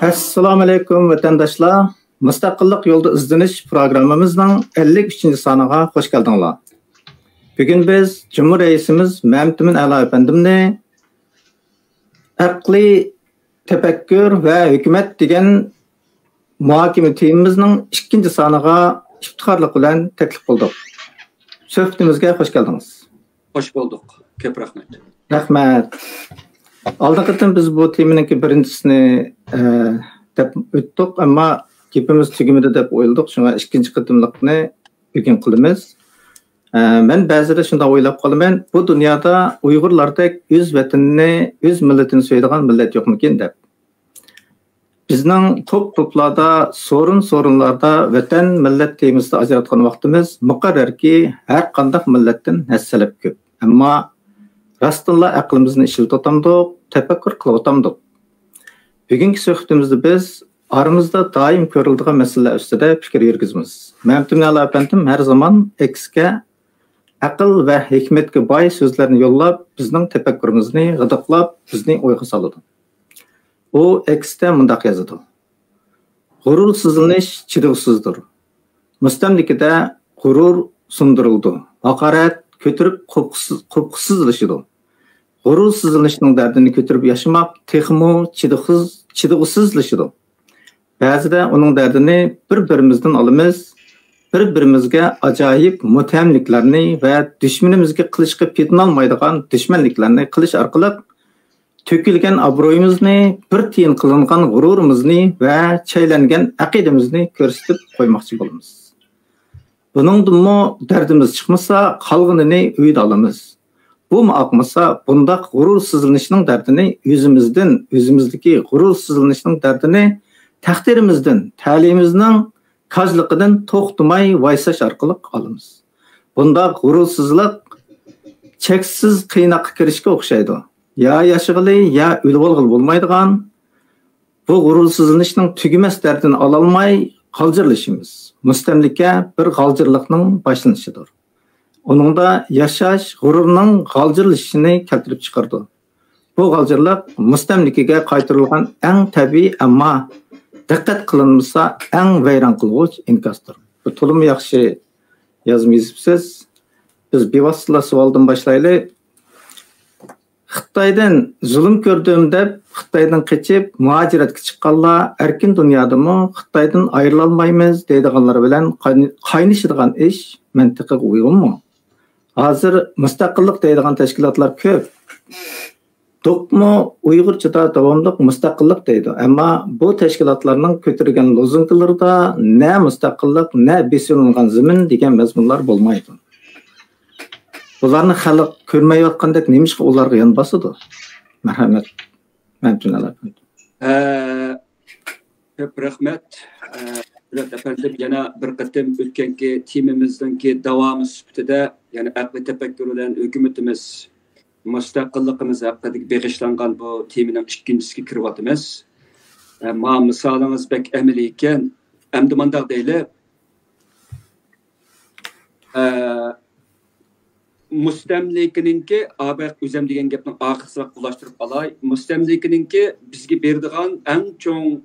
Assalamu alaykum vatandaşlar. Mustaqillik yolda izlanish programmamızning 53. soniga hoş geldinglar. Bugün biz Cumhur Reisimiz Mehmet Emin A'la efendimni aqliy tefekkür ve hükümet degan muhokama temamizning 2. soniga iftiharlik bilan taklif qildik. Suhbatimizga hoş geldiniz. Hoş bulduk. Köp rahmet. Rahmat. Aldaqıdan biz bu temanın birinchisini deb o'tdik, ammo gapimiz tugimidi deb o'yladik. Shunga ikkinchi qitimliqni bugun qilamiz. Men ba'zida shunda o'ylab qolaman, bu dunyoda Uyg'urlardek o'z vatanini, o'z millatini suyadigan millat yo'qmikin deb. Bizning to'plarda, sorunlarda vatan millat temasida ajratgan vaqtimiz muqarrarki har qanday millatdan hassalab ko'p. Ammo rastilla aqlimizni ishlatamiz, tefekkür qilamiz. Bugungi suhbatimizda biz aramızda daim ko'riladigan masalalar ustida fikr yurgizamiz. Mehmet Emin A'la efendim her zaman X'ga aql ve hikmetga boy so'zlarni yo'llab, bizning tefekkürimizni g'idiqlab, bizni o'yga soladi. O X'da mundaq yozadi. G'urur sizlanish chidiqsizdir. Mustamlikada g'urur sundirildi. Haqorat ko'tirib qo'rqsizlashidi. G'urur sizlanishning dardini ko'tirib yashamoq texmo chidiqsizlashidi. Ba'zida uning dardini bir-birimizdan olamiz, bir-birimizga ajoyib mutamliklarni va dushmanimizga qilishga petinolmaydigan dushmanliklarni qilish orqali to'kilgan obro'yimizni, bir tiyin qilingan g'ururimizni va chaylangan aqidamizni ko'rsatib qo'ymoqchi bo'lamiz. Buningdanmi dardimiz chiqmasa, qolganini uyda olamiz. Bu maqmasa, bundaq g'urur sizlanishning dardini o'zimizdagi g'urur sizlanishning dardini taqdirimizdan, ta'limimizning kajliqidan to'xtamay vaysash orqali olamiz. Bundaq g'urursizlik cheksiz qiynoqqa kirishga o'xshaydi. Ya yashig'ili, ya o'lib olg'il bo'lmaydigan bu g'urursizlanishning tugamas dardini ololmay g'aljirlashimiz. Mustamlika bir g'aljirlikning boshlanishidir. Onunda yaşaş g'ururning g'aljirlashishini keltirib chiqardi. Bu g'aljirlik mustamlikaga qaytarilgan eng tabiiy, ammo diqqat qilinmasa eng vayron qilg'uvchi inkosdir. Bu to'liq yaxshi yozmaysiz. Biz bevosita savoldan boshlaylik. Xitoydan zulm ko'rdim deb Xitoydan qochib muhojiratga chiqqanlar erkin dunyodami Xitoydan ayrila olmaymiz deydiganlar bilan qaynashadigan ish mantiqiga uyg'unmi? Hozir mustaqillik deydigan tashkilotlar ko'p. Dokmo Uyg'urchada davomli mustaqillik deydi. Ammo bu tashkilotlarning ko'targan lozunkalarida ne mustaqillik, ne besilgan zamin degan mazmunlar bo'lmaydi. Bularni xalq ko'rmayotgandek nemishqa ularga yon bosadi? Marhamat. Köp rahmet. Efendim yana bir qatim o'tganki temamizdanki davomi sifatida, ya'ni aqliy tefekkür bilan hukumatimiz mustaqilligimiz haqida beg'ishlangan bu temaning ikkinchisiga kiryapmiz. Ma misolimiz bek amaliy ekan, endi mundaq deylik. Mustamlikaninki abaq o'zim degan gapni oxirga ulashtirib olay. Mustamlikaninki bizga berdigan eng cho'ng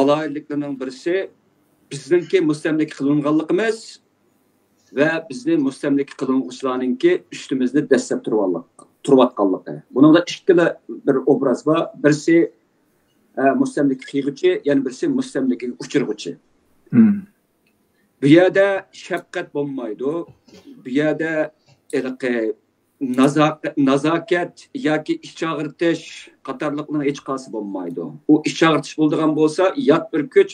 alayliklarning birisi bizningki mustamlik qilinganligimiz ve bizni mustamlik qilinuvchilarningki üstimizni dastlab turayotganligi. Buningda ikkala bir obraz bor. Birisi mustamlik qilguvchi, yana birisi mustamlikka uchirguvchi. Bu yerda shafqat bo'lmaydi. Bu yerda nazokat yoki ish chog'irtish qatorliqlarning hech qaysi bo'lmaydi. U ish chog'irtish bo'ladigan bo'lsa, yot bir kuch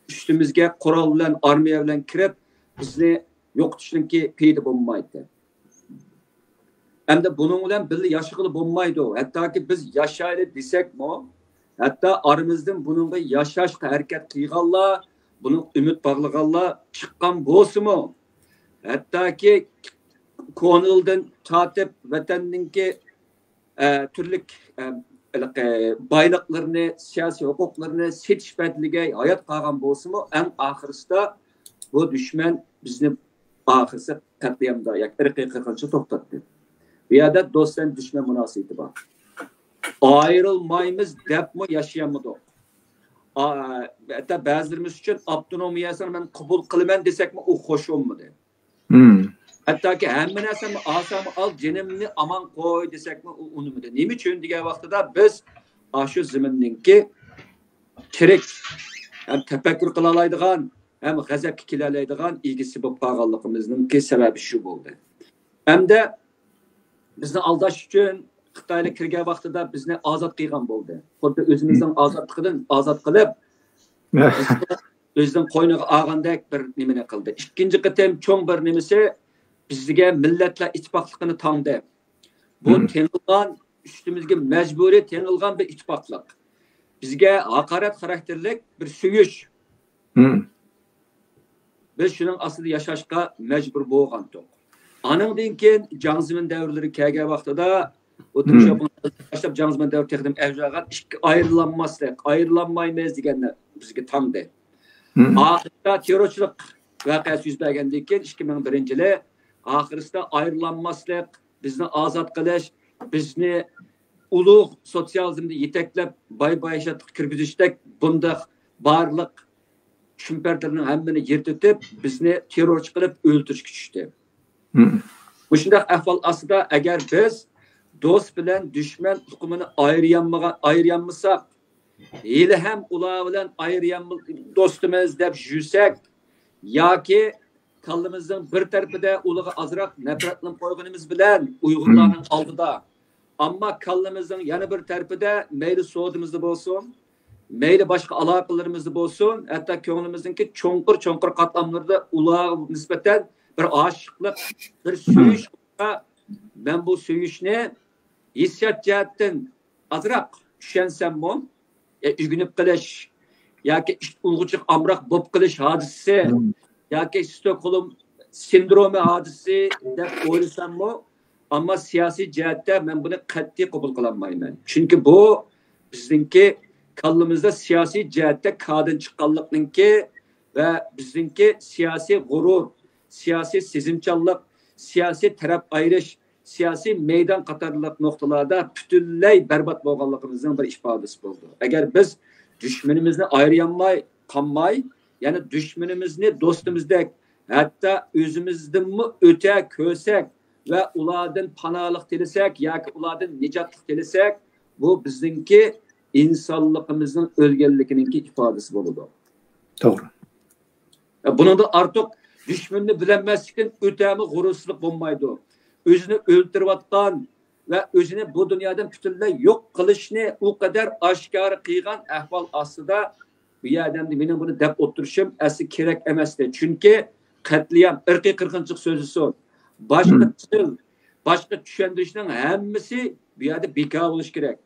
üstimizga qurol bilan, armiya bilan kirib, bizni yo'qotishninki paydo bo'lmaydi. Endi buning bilan birga yashag'ili bo'lmaydi. Hattoki biz yashayli desakmi, hatto aramizdan buningga yashashga harakat qilganlar, buni umid bog'laganlar chiqqan bo'lsa-mu, hattoki ko'ngildan tatib vatanninki turli bayliqlarni, siyosiy huquqlarni setish badliga hayot qolgan bo'lsa-mu, eng oxirisida bu dushman bizni oxirisi qat'iyamda irqiy qirg'inchilik to'xtatdi. Bu yerda do'stdan dushman munosabati bor. ayrılmaymiz depmi yaşayamadık. Hatta bazılarımız için avtonomiyasını ben kabul kılmen desek mi o hoş olmadı. Hatta ki hemen asamı al cenimini aman koy desek mi onu mu de. Nemi için diye vaxtıda biz şu zimindeki kerek hem tefekkür kılalaydıgan hem gazap kilalaydıgan ilgisi bu bağlılığımızın ki sebebi şu oldu. Hem de bizni aldaş için Xitaylı kirgen vaxtıda bizni azat qıyğan boldu. Xuddi özümüzden azat qılıp özünün qoynuğa ağandak bir nimeni qıldı. İkinci qitim çoğun bir nimesi bizge milletler ittifaqlığını tanıdı. Bu tengilgan üstümüzge mecburi tengilgan bir ittifaqlıq. Bizge hakaret karakterlik bir söyüş. Biz şunun aslı yaşaşqa mecbur bolğandık. Anından keyin Jangzimin davrları kelgen vaxtıda başlap Jangzimin davr texdim evjagan ayrılanmaymiz deganlar bizge tanıdı. Ahirda terrorchilik vaqasi yuz bergandan keyin 2001-yili ahirida ayrılanmaslik, bizni azat qilish, bizni ulug' sotsializmni yeteklab bay-bayashatga kirgizishdak bundaq barliq tushunparlarning hammani yirtitib bizni terrorchi qilib o'ldirishga tushdi. Bu shunday ahvol ostida agar biz do'st bilan dushman hukmini ayiryanmasak, hali ham ular bilan do'stimiz deb yursak yoki kallimizning bir tarafida ularga azroq nafratlanib qo'yganimiz bilan Uyg'urlarning oldida, ammo kallimizning yana bir tarafida mayli savdimizda bo'lsin, mayli boshqa aloqalarimizda bo'lsin, hatto ko'nglimizningki cho'nqir qatlamlarda ularga nisbatan bir oshiqlik, bir suyish, ben bu suyishni hissiyot jihatdan azroq tushunsammi, ügünüp qilish yoki ulg'uchiq amroq bo'lib qilish hodisasi yoki Stockholm sindromi hodisasi deb o'ylasammi, ammo siyosiy jihatda men buni qat'iy qabul qilolmayman. Chunki bu bizningki kallimizda siyosiy jihatda kadin chiqqanlikninki va bizningki siyosiy g'urur, siyosiy sezimchanlik, siyosiy taraf ayirish, siyosiy meydan qatorliq nuqtalarda butunlay barbod bo'lganligimizning bir ifodasi bo'ldi. Agar biz düşmanimizni ayıryanmay, qanmay, yani düşmanimizni do'stimizdek, hatta o'zimizdanmi o'ta ko'rsak va ulardan panohlik tilasak yoki ulardan nijotlik tilasak, bu bizningki insonligimizning o'lganligining ifodasi bo'ladi. To'g'ri. Buningda ortiq düşmanni bilinmaslikdan o'tami g'urursizlik bo'lmaydi. O'zini o'ltirayotgan ve özünü bu dünyadan bütünlüğü yok kılışını o kadar aşikar kıygan ahval aslında bir yerden de benim bunu dep oturuşum asli gerek emesdi. Çünkü katliam, ırkı kırgınçlık sözüsü, başka düşündürüşlerin hemmisi bir yerde beka oluş gerek.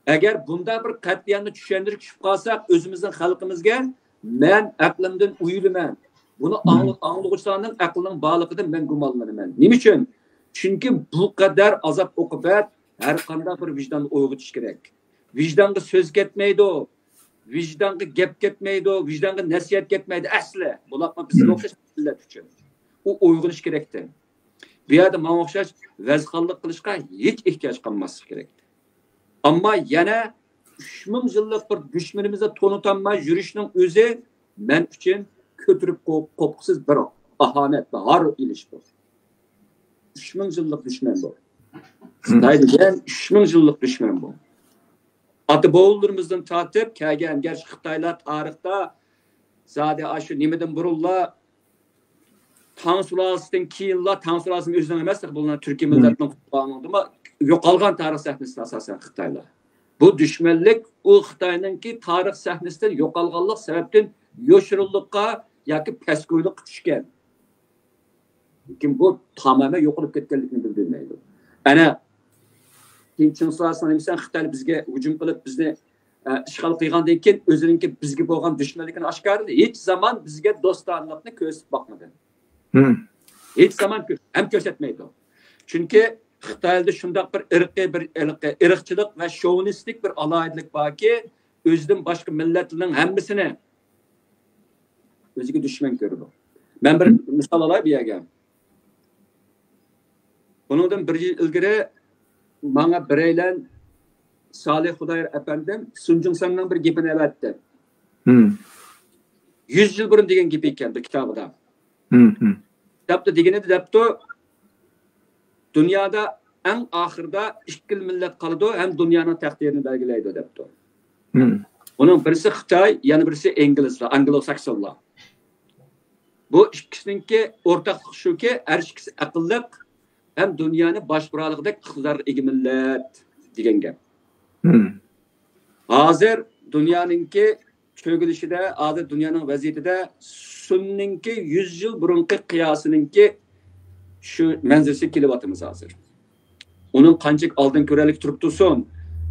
Eğer bunda bir katliamını düşündürük düşüp kalsak özümüzün halkımızga ben aklımdan uyulumen. Bunu anlıqçılarının aklının bağlılıqıdan ben gumallanımen. Ne için? Çünkü bu kadar azap okubat her qanday bir vicdanı uyg'otish kerak. Vicdanga söz ketmaydi o. Vicdanga gap ketmaydi o. Vicdanga nasihat ketmaydi asli. Bularga bizga o'xshash millat uchun. U uyg'onish kerakdi. Bu yerda menga o'xshash vazxonlik qilishga hech ehtiyoj qolmaslik kerak. Ammo yana 3000 yillik bir dushmanimizga to'nitanmay yurishning o'zi men uchun ko'tirib qo'qqisiz bir ahanet va har ilish bu. 3000 yıllık düşman bu. Xitay degan 3000 yıllık düşman bu. Ata-boğullarımızdan tatip kelgen gerçi Xitaylar tarixda zade aşı nimeden burulla Tang sulasından kiyinla Tang sulasının özünden emaslik bunlar Türkiye milletinin kutlanıldı ama yok algan tarih sahnesinde asasen Xitaylar. Bu düşmanlık o Xitay'nınki tarih sahnesinden yok alganlık sebepten yoşurulukka yoki peskuyluq düşken. Kim bu tamamen yok olup ketkenlikini bildirmeydi. Ana Çin sulasından emsen Xitay bizge hücum qilib bizni işgal qilgandan keyin o'zininki bizga bo'lgan dushmanligini oshkorladi. Hech zaman bizga do'stona ko'rsatib boqmadi. Hech zaman ham ko'rsatmaydi. Chunki Xitoyda shunday bir irqchilik va shovinistik bir aloyidlik borki, o'zidan boshqa millatlarning hammasini o'ziga dushman ko'rdi. Men bir misol olay bu yerga. Bundan bir yil ilgari bana bireylen Salih Hudayar efendim Sunjungsan'ın bir gepini evetti. 100 yıl burun degen gepi ekendi kitabıda. Kitapta degeni depti dünyada en ahırda ikki millet kalıdı hem dünyanın takdirini belgileydi depti. Onun birisi Xitay, yani birisi İngilizler, Anglo-Saksonlar. Bu ikisininki ortaklık şu ki her ikisi akıllık hem dünyanın başburalığında iqtidar ega millet degan gap. Hazır dünyanınki çökülüşüde, hazır dünyanın vaziyetinde sunninki 100 yıl burunki kıyasınınki şu menzilsi kilovatımız hazır. Onun kancık aldın körəlik turib tursun.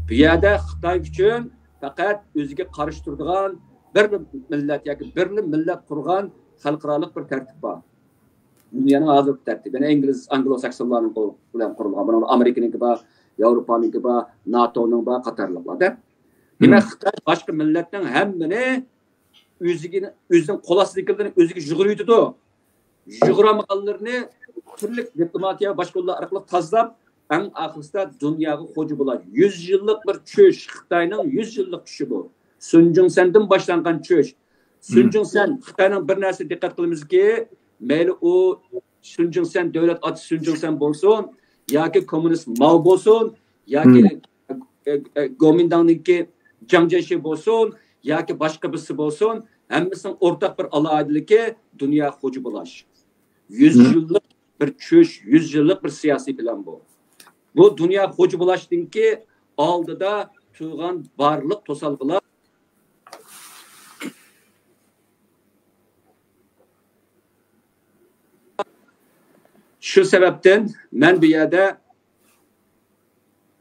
Bu yerda Xitay üçün faqat o'ziga qarshi turadigan bir millat yoki bir millat qurgan xalqarалық bir tartib bor. Dunyoning hozirgi tartibi. Yani İngiliz, Anglo-Saksonlarning bilan qurilgan. Buni Amerikaniki bor, Yevropaniki bor, NATOning bor qatorliqlarda. Demak, Xitoy boshqa millatning hammani o'zining qo'l ostidagilarni o'ziga yug'uriydi. Yug'uramaganlarni turli diplomatiya boshqa yo'llar orqali tozalab, eng oxirida dunyoga xo'ja bo'ladi. 100 yillik bir cho'sh, Xitoyning 100 yillik cho'shi bu. Sunjungsandan boshlangan cho'sh. Sunjungsan Xitoyning bir narsa diqqat qilamizki, mayli u Sunjungsan davlat oti Sunjungsan bo'lsin, yoki kommunist Mao bo'lsin, yoki Gomindangniki Jiang Zemin bo'lsin, yoki boshqa birisi bo'lsin, hammasining o'rtaq bir aloqadaligi dunyo xo'ja bo'lish. 100 yillik bir cho'sh, 100 yillik bir siyosiy plan bu. Bu dünya xo'ja bo'lishdanki oldida turgan barliq to'salg'ilar shu sababdan men bu yerda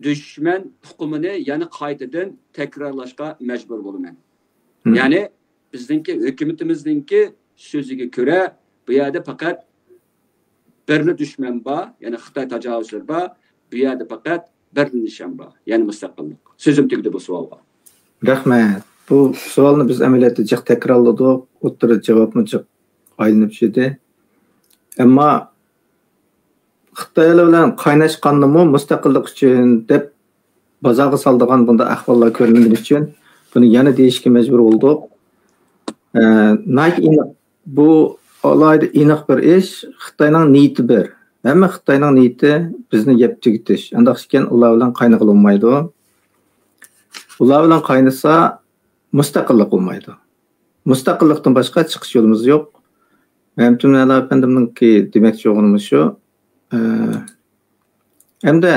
dushman hukmini yana qaytadan takrorlashga majbur bo'laman. Ya'ni bizningki hukumatimizningki so'ziga ko'ra bu yerda faqat birli dushman bor, ya'ni Xitoy tajovuzchilari bor. Bu yerda faqat bir nishon bor, ya'ni mustaqillik. So'zim tugdi bu savolga. Rahmat. Bu savolni biz amaliyotda jiq takrorladik, o'ttirib javobni jiq aylanib tushdi. Ammo Xitoylar bilan qaynashqannimi mustaqillik uchun deb bozorga soldigan bunda ahvollar ko'rilgani uchun buni yana deyishga majbur bo'ldik. Bu alayda aniq bir ish, Xitoyning niyati bir. Hamma Xitoyning niyati bizni yeb tugitish. Undaq ekan ular bilan qaynag'il olmaydi. Ular bilan qaynasa mustaqillik olmaydi. Mustaqillikdan boshqa chiqish yo'limiz yo'q. Hamtumlar efendimninki demoqchi bo'lganimiz shu. Hamda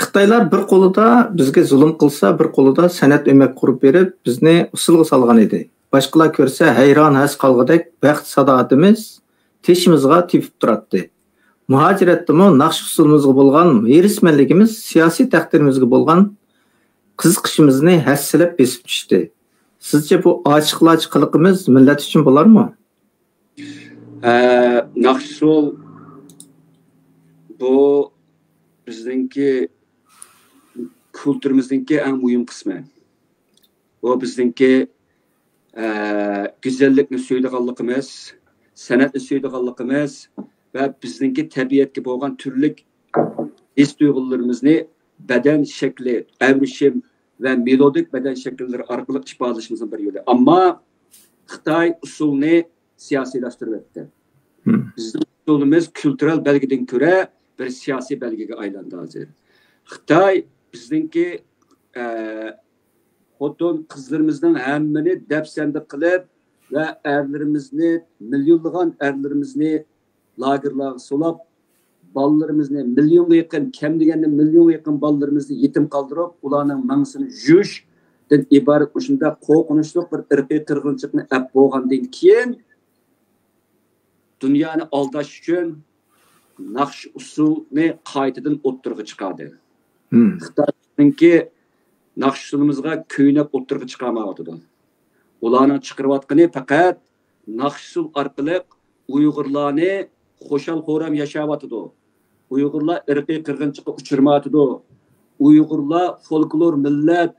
Xitoylar bir qo'lida bizga zulm qilsa, bir qo'lida san'at o'mak qurib berib, bizni usulga solgan edi. Boshqalar ko'rsa hayron has qolgudek vaqt sadoatimiz teshimizga tepib turadi. Muhojiratdimi naqsh usulimizga bo'lgan verismanligimiz siyosiy taqdirimizga bo'lgan qiziqishimizni hassilab besib tushdi. Sizce bu ochiqlachi qiliqimiz millat uchun bo'larmi? Naqshul bu bizningki kulturimizningki eng muhim qismi. Bu bizningki güzellikni suydiganligimiz, san'atni suydiganligimiz va bizningki tabiatga bo'lgan turli his tuyg'ularimizni badan shakli, avrishim va melodik badan shakllari orqali ifodalashimizning bir yo'li. Ammo Xitoy usulni siyosiylashtirib etdi. Bizning usulimiz kultural belgidan ko'ra bir siyosiy belgiga aylandi hozir. Xitoy bizningki xotin qizlarimizning hammani dafsanda qilib va erlarimizni, millionlagan erlarimizni lagerlarga solab, bolalarimizni millionga yaqin, kam deganda millionga yaqin bolalarimizni yetim qoldirib, ularning mansini yushdan iborat shunda qo'rqinchli bir irqiy qirg'inchilikni ap bo'lgandan keyin dunyoni aldash uchun naqsh usulni qaytadan o'ttirg'i chiqadi. Xitoyninki naqsh usulimizga ko'ynab o'ttirg'i chiqarmayotdi. Ularning chiqarayotgani faqat naqsh usul orqali Uyg'urlarni xo'shal-xo'ram yashayotdi. Uyg'urlar irqiy qirg'inchilikka uchirmayotdi. Uyg'urlar folklor millat,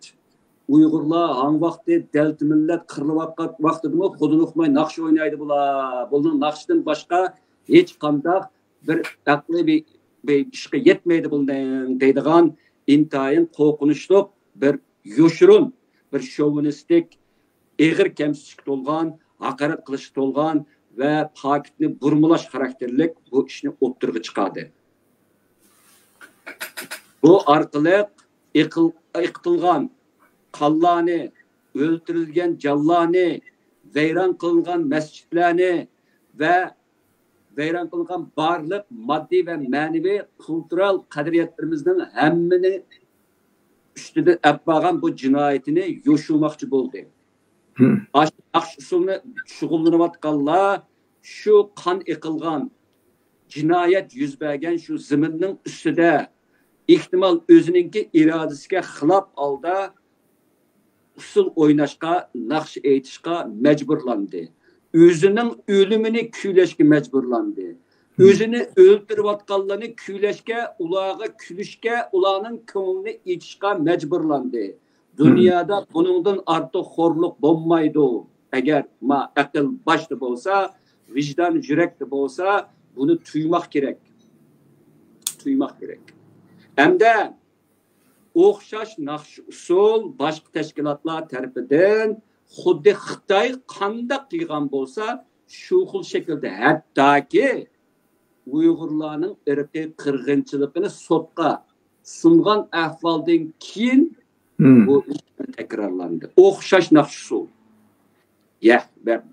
Uyg'urlar hang vaqtda dalti millat qirilayotgan vaqtida xuddi uqmay naqsh o'ynaydi bular. Bundan naqshdan boshqa hech qanday bir aqliy ishga yetmaydi bundan deydigan intayin qo'rqinchli bir yoshirun, bir şovinistik, eg'ir kamsizlik to'lgan, haqorat qilish to'lgan va pokitni burmalash xarakterlik bu ishni o'ttirg'i chiqadi. Bu orqali yiqitilgan qallarni, o'ldirilgan jonlarni, vayron qilingan masjidlarni va vayron qilingan barliq moddiy va ma'naviy kultural qadriyatlarimizning hammani ustida olib bu jinoyatini yo'shilmoqchi bo'ldi. Yaxshi usulni shug'ullanayotganlar shu qon eqilgan jinoyat yuz bergan shu zaminning ustida ehtimol o'zininki irodasiga xilof holda usul o'ynashga, naqsh aytishga majburlandi. O'zining o'limini kuylashga majburlandi. O'zini o'ldirayotganlarni kuylashga, ularga kulishga, ularning ko'nglini ichishga majburlandi. Dunyoda buningdan ortiq xo'rlik bo'lmaydi. Agar aql boshda bo'lsa, vijdon yurakda bo'lsa, buni tuymoq kerak. Tuymoq kerak. Hamda o'xshash naqsh usul boshqa tashkilotlar tarafidan xuddi Xitoy qanday qilgan bo'lsa, shu xil shaklda hattoki Uyg'urlarning irqiy qirg'inchiligini sotqa sungan ahvoldan keyin bu takrorlandi. O'xshash naqsh usul. Ya,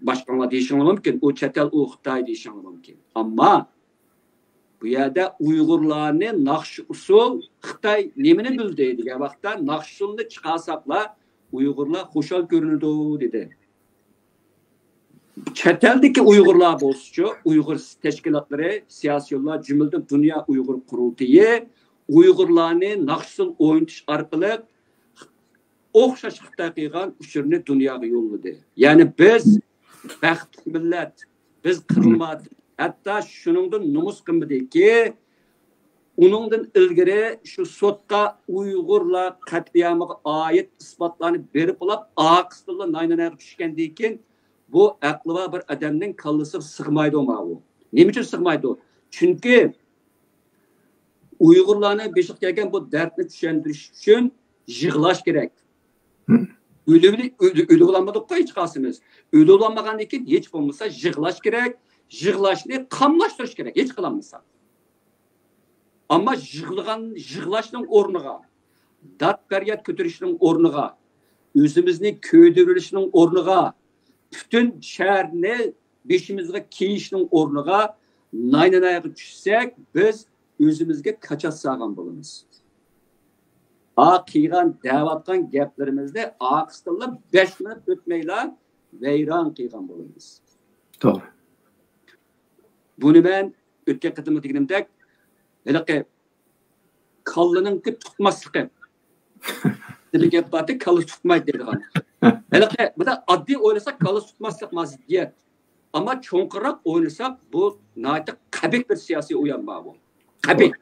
boshqalar deyishingiz mumkin, u chatal u Xitoy deyishingiz mumkin. Ammo bu yerda Uyg'urlarni naqsh usul Xitoy nimani bildi degan vaqtda naqsh usulni chiqarsaqlar Uyg'urlar xushal ko'rinadi dedi. Çeteldeki Uygurlar bolsuçu, Uygur teşkilatları, siyasiyolar, cümleden Dünya Uygur Kurultayı, Uygurlarını naqshsul o'ynatish orqali o'xshash Xitoy qilgan uchurni dunyoga yo'lladı. Yani biz baxtli millat, biz qirilmadik. Hatta shuningdan numus qilmadiki, uningdan ilgari shu sotqa Uygurlar qatliamiga oid isbotlarni berib olib, aqstillar naynanaga tushgandan keyin bu aqlıva bir adamning kallasi sig'maydi o. Nima uchun sig'maydi? Chunki Uyg'urlarning beshiq kelgan bu dardni tushuntirish uchun yig'lash kerak. O'lib hech qasimiz. O'lib keyin hech bo'lmasa yig'lash kerak. Yig'lashni qamlashtirish kerak, hech qilolmasa. Ammo yig'lashning o'rniga, dard faryod ko'tarishning o'rniga, o'zimizni ko'ydirilishning o'rniga bütün şehrini beşimizde kiyişinin ornuğa naynanaya düşsek biz özümüzge kaças sağan bulunuz. Kıygan, davatkan geplerimizde kıstılla 5 minut ötmeyle veyran kıygan bulunuz. Doğru. Bunu ben ötken kıtımı diginimdek hele ki kallının ki tutmazlıkı. Bir gep batı kalı tutmaydı dedi. Hele bu da adli oynasak kalı tutmazsak maziyet. Ama çoğunqırak oynasak bu naite kabik bir siyasi uyanma bu. Kabik.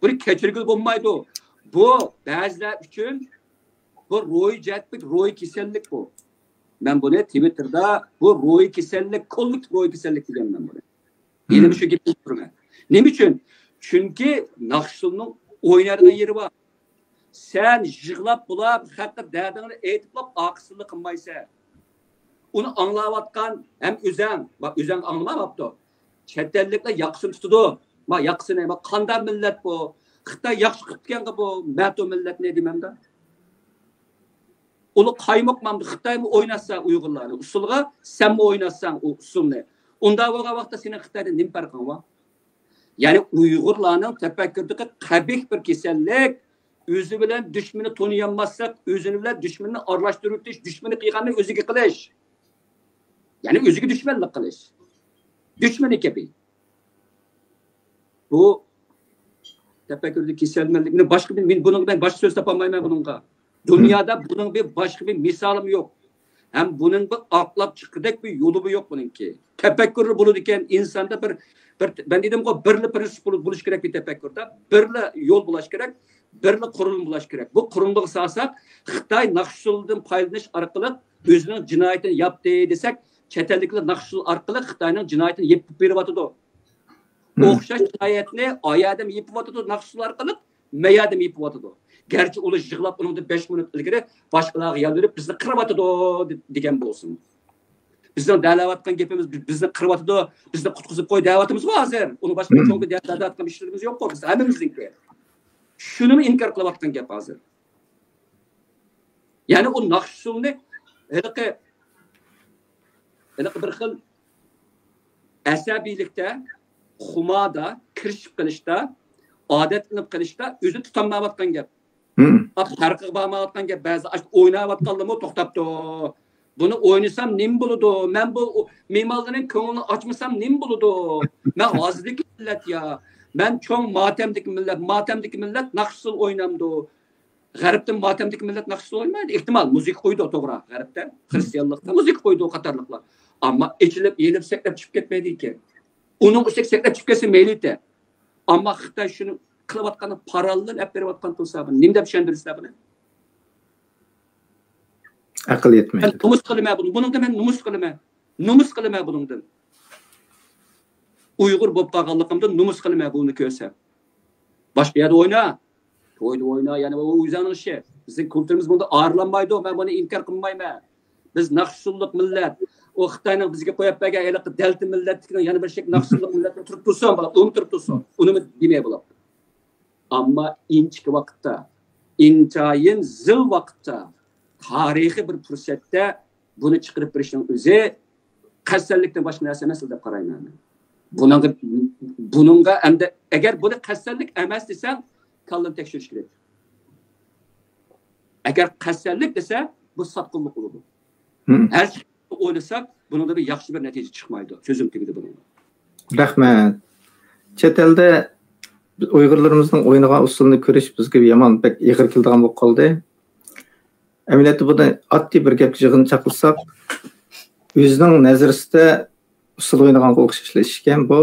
Bu keçirgil olmaydı. Bu bazılar için bu roy jetlik, roy kesellik bu. Ben bunu Twitter'da bu roy kesellik, kolluk roy kesellik diyeceğim ben bunu. Yeni bir şey gibi durma. Ne için? Çünkü naqshsulning oynargan yeri var. Sen yığlap bulap, hatta derdini aytıplap aqsızlık qilmaysa. Onu anlayatkan hem özen, bak özen anlamayaptı. Chet elliklar yaqsin tutudi. Ma yaqsin ama qanday millat bu? Xitoy yaxshi qilgan bu, mato millat ne demamda? Uni qaymoqmamdi Xitoy mi oynatsa Uyg'urlarni usulga, sen mi oynatsan o usulni? Unda bo'lgan vaqtda sening Xitoydan nima farqing bor? Yani Uyg'urlarning tafakkuridagi qabih bir kasallik özü bilen düşmanı tanıyanmazsak, özünü bilen düşmanını arlaştırıp düşmanı kıyganını özüge kılış. Yani özüge düşmanlık kılış. Düşmanı gibi. Bu tefekkürdeki kesilmelik. Başka bir bunun ben başka söz tapamayım bununla. Dünyada bunun bir başka bir misalım yok. Hem bunun bir aklap çıkacak bir yolu yok bununki. Tefekkür bunu diken insanda bir ben dedim ki birli prensip buluş gerek bir tefekkürde. Birli yol bulaş gerek. Birli kurulum bulaş gerek. Bu kurumluk sağsak Xitoy naqshsuldan paydalanish orqali o'zining jinoyatini yaptı desek, chet elliklar naqshsul orqali Xitoyning jinoyatini yepib beryapti. o'xshash hayotni oyadam yepib o'tadi naqshlar orqali mayadam yepib o'tadi garchi ular yig'lab uningda 5 minut ilgari boshqalarga yalvirib bizni qirib o'tadi degan bo'lsin bizning dalayotgan gapimiz bizni qirib o'tadi bizni qutqizib qo'y da'vatimiz bor hozir uni boshqa cho'nga dalayotgan ishlarimiz yo'q biz hammamizniki shuni inkor qilayotgan gap hozir ya'ni u naqshulni haliqi bir xil asabiylikda xumada kirishib qilishda odatlanib qilishda o'zi tutanmayotgan gap farqiga bormayotgan gap ba'zi o'ynayotganlarmi to'xtabdi buni o'ynasam nim bo'ladi men bu me'morlarning ko'nglini ochmasam nim bo'ladi men hozirgi millat ya men cho'ng motamdagi millat naqshsul o'ynamdi g'arbda motamdagi millat naqshsul o'ynamaydi ehtimol muzika qo'ydi to'g'ri g'arbda xristianlikda muzika qo'ydi qatorliqlar ammo ichilib yelib sakrab chiqib ketmaydi ekan uning ustiga sakrab chiqib ketsa mayli ammo xitoy shuni qilayotgani parallel olib berayotgan bo'lsa nima deb tushuntirsizlar buni aql yetmaydi numus qilaman buningda men numus qilaman buningdan uyg'ur bo'lib qolganligimdan numus qilaman buni ko'rsam boshqa yerda o'yna ya'ni u o'zining ishi bizning kulturimiz bunda ayrlanmaydi men buni inkor qilmayman biz naqshsullik millat o Xitoyning bizga qo'yib bergan iliqi dalti millatning yana bir shek naqshsullik millatni turib tursin turib tursin uni demay bo'ladi ammo inchki vaqtda intayin zil vaqtda tarixiy bir fursatda buni chiqarib berishning o'zi qassallikdan boshqa narsa emas deb qarayman buningga endi agar buni qassallik emas desang kallan tekshirish kerak agar qassallik desa bu sotqinlik bo'ladi har o'ylasak buningda bir yaxshi bir natija chiqmaydi so'zim tugadi buni rahmat chet elda uyg'urlarimizning o'ynagan usulini ko'rish bizga yomon pek ig'ir keladigan bo'lib qoldi amaliyotda buni oddiy bir gapga yig'in chaqilsak o'zining nazarisida usul o'ynaganga o'xshash ekan bu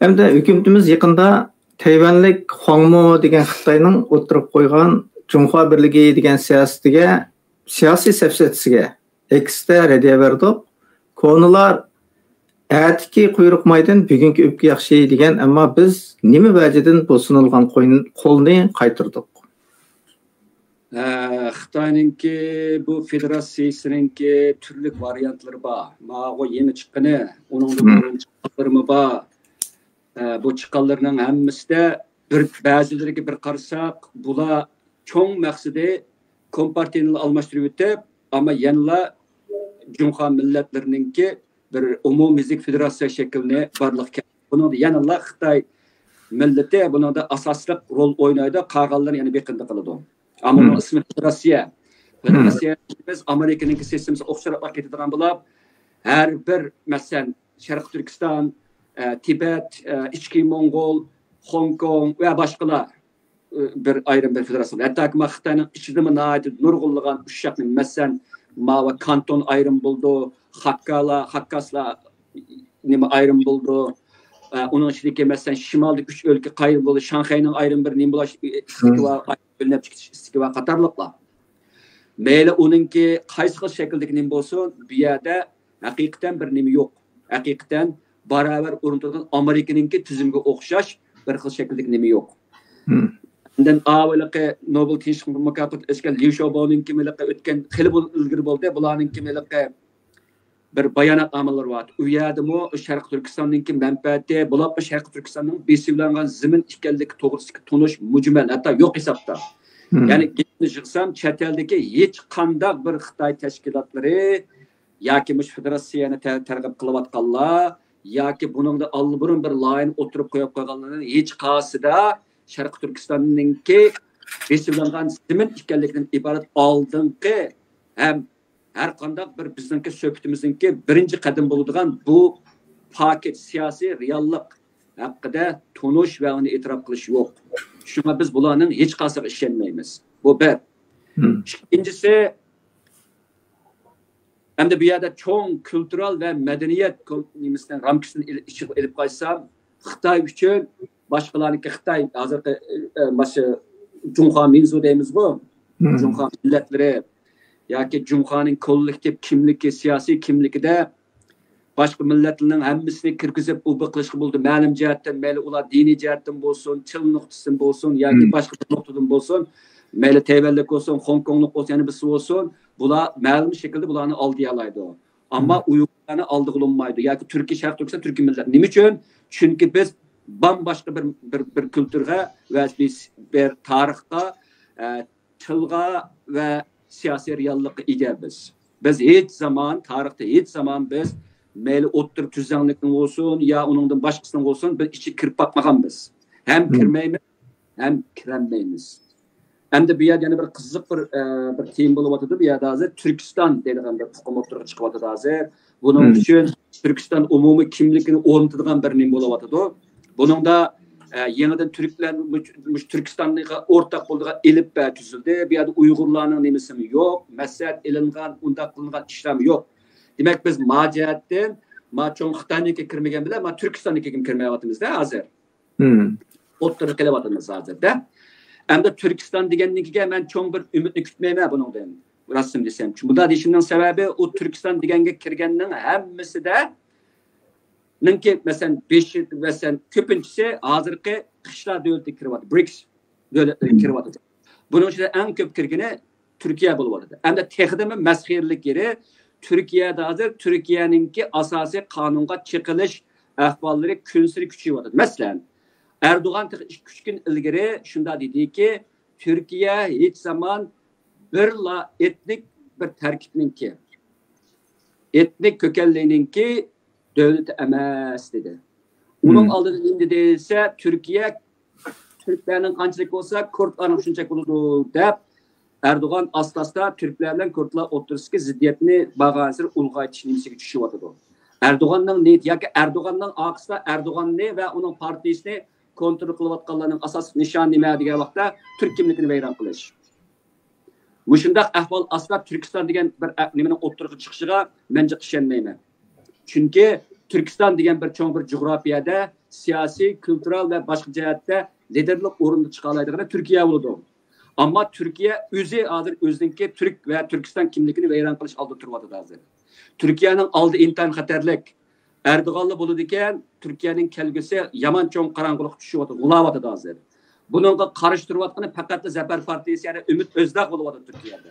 hamda hukumatimiz yaqinda Tayvanlik Huangmo degan Xitoyning o'tirib qo'ygan Junxo birligi degan siyosiy safsatasiga eksda radiya berdi konular atiki quyruq maydan bugungi o'pka yaxshi degan ammo biz nima vajidan bu sunilgan qo'lni qaytirdik Xitoyninki bu federatsiyasiningki turli variantlari bor ma'go yeni chiqqani uning chiqqanlari bor bu chiqqanlarning hammasida ba'zilariga bir qarasak bular cho'ng maqsadi kompartiyani almashtirib o'tib ammo yanla Junxo millatlarininki bir umumiylik federatsiya shaklini barliqqa buni yanla Xitoy millati buningda asosli rol o'ynaydi qolganlar yana beqindi qiladi ammo uning ismi federatsiya biz Amerikaning sistemasiga o'xshab ketadigan bo'lib har bir masalan Sharq Turkiston Tibet ichki Mongol Hong Kong va boshqalar bir ayrim bir federatsiya hatto Xitoyning ichida nurg'unlagan ushaqni masalan Mava kanton ayrım buldu, Hakkaslar nima ayrım buldu. Onun içindeki mesela şimaldaki 3 ülke ayrım buldu. Şanghay'ın ayrım bir nima bulaş istiqva qatarlıqlar. Meyli onunki qaysi xil şekildeki nima bolsun, bu yerda haqiqatan bir nima yo'q. Haqiqatan baravar o'rnatilgan Amerikaninki tizimga o'xshash bir xil shekildeki nima yo'q. Bundan avvalgi Nobel tinchlik mukofoti o'tgan Liu Xiaoboninki milaqqa o'tgan xili ilgari bo'ldi. Bularninki milaqqa bir bayonotnomalar bor. U yerdami Sharq Turkistonninki manfaati, bular Sharq Turkistonning besivlangan zamin ekanligi to'g'risida tunish mujmal, hatto yo'q hisobda. Ya'ni yig'sam chet eldagi hech qanday bir Xitoy tashkilotlari yoki mush federatsiyani targ'ib qilayotganlar yoki buningda allburun bir line o'tirib qo'yib qo'yganlarning hech qaysida Sharq Turkistonninki besivlangan zamin ekanligidan iborat oldingi ham har qanday bir bizningki suhbatimizningki birinchi qadam bo'ladigan bu paket siyosiy reallik haqida tunish va uni e'tirof qilish yo'q. Shunga biz bularning hech qaysiga ishonmaymiz. Bu bir. İkincisi hem de bir yerde çoğun kültürel ve medeniyet ramkisini elip kaysam Xitay üçün başkalarınki Xitay hazırki Junxo minzu deyimiz bu. Junxo milletleri ya ki Junxo'nun kolektif kimliki, siyasi kimliki de başqa millatlarning hammasini kirgizib u qilishga bo'ldi. Ma'lum jihatdan, mayli ular diniy jihatdan bo'lsin, til nuqtasidan bo'lsin yoki boshqa nuqtadan bo'lsin, mayli Tayvanlik bo'lsin, Hong Konglik bo'lsin, yana birisi bo'lsin, bular ma'lum shaklda bularni oldiya oladi. Ammo Uyg'urlarni oldi qilinmaydi yoki Turkiy Sharq Turkiston Turkiy millat. Nima uchun? Chunki biz bambaşqa bir kültürge ve bir tarixga, tilga ve siyasi reallıkka egebiz. Biz hiç zaman, tarixte hiç zaman biz meyli o'ttir tüzənlikning olsun ya onundan başqasının olsun biz içi kirib batmaganmiz. Hem kirmeymiz, hem kirenmeymiz. Hem de bir yer yani bir kızık bir teyim bulup bir yerde hazır Türkistan deyilgan bir tuqum o'ttirib chiqib atdı hazır. Bunun için Türkistan umumiy kimligini o'rnatadigan bir nim bulup atdı. Bunun da yeniden Türkler Türkistan'da ortak bo'lgan elip tüzüldü. Bir yerde Uygurlarning nemisi yok. Mesel ilingan, undaq qilingan işlem yok. Demek biz maciyetten, çoğun Xitay'niki kirmegen bile, Türkistan'niki kirmeyatımız da hazır. Otları kelevatımız hazır da. Hem de Türkistan degenliğe ben çoğun bir ümitli kütmeyeme bunun da. Rasım desem. Çünkü bunda dişimden sebebi o Türkistan degenge kirgenliğin hemmisi de Ninki mesela 5 mesela köpüncüsü hazırki kışla devleti kirvatı. BRICS devletleri kirvatı. Bunun içinde en köp kirgeni Türkiye bulvadı. Hem de tekdimi mezhirlik yeri Türkiye'de hazır Türkiye'ninki asası kanunga çıkılış ahvalları künsürü küçüyordu. Mesela Erdoğan küçükün ilgiri şunda dedi ki Türkiye hiç zaman birla etnik bir terkipninki etnik kökenliğininki devlet emas dedi. Onun aldığını indi değilse Türkiye Türklerinin kançılık olsa Kurtların şunçak olurdu deyip Erdoğan aslasda Türklerle Kurtlar otururski ziddiyetini bağansır ulgaytış nimsiki düşüyordu. Erdoğan'ın neydi? Ya ki Erdoğan'ın akısda Erdoğan ne ve onun partisini kontrol kılıvatkallarının asas nişan nime diye vakta Türk kimlikini veyran kılış. Bu şundak ahval asla Türkistan degen bir nimenin oturuğu çıkışıga bence işenmeyme. Çünkü Türkistan degen bir çoğun bir coğrafiyada siyasi, kültürel ve başka cihatte liderlik orunda çıkalaydığı Türkiye oldu. Ama Türkiye özü hazır özünki Türk veya Türkistan kimlikini veyran kılış aldı turvadı da hazır. Türkiye'nin aldı intan xatarlik Erdoğan'lı buludiken Türkiye'nin kelgisi yaman çoğun karangılık düşüyordu, gulavadı da hazır. Bununla karıştırıvatkanı fakat Zafer Partisi yani Ümit Özdağ buluvadı Türkiye'de.